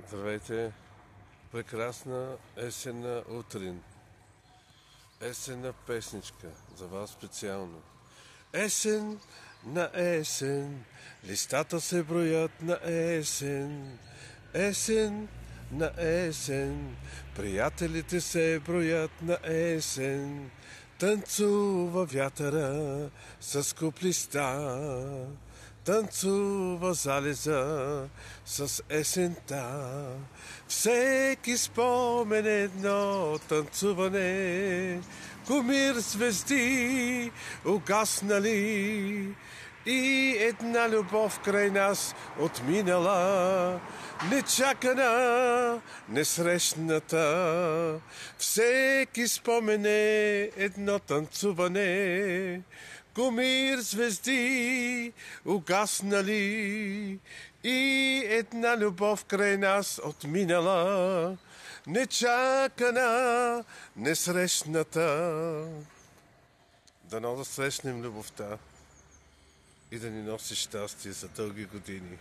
Здравейте! Прекрасна есенна утрин. Есенна песничка за вас специално. Есен на есен, листата се броят на есен. Есен на есен, приятелите се броят на есен. Танцува вятъра с куп листа, танцува залеза с есента. Всеки спомен едно танцуване, кумир звезди угаснали и една любов край нас отминала, нечакана, несрещната. Всеки спомен е едно танцуване, кумир звезди угаснали и една любов край нас отминала, нечакана, несрещната. Дано да срещнем любовта и да ни носи щастие за дълги години.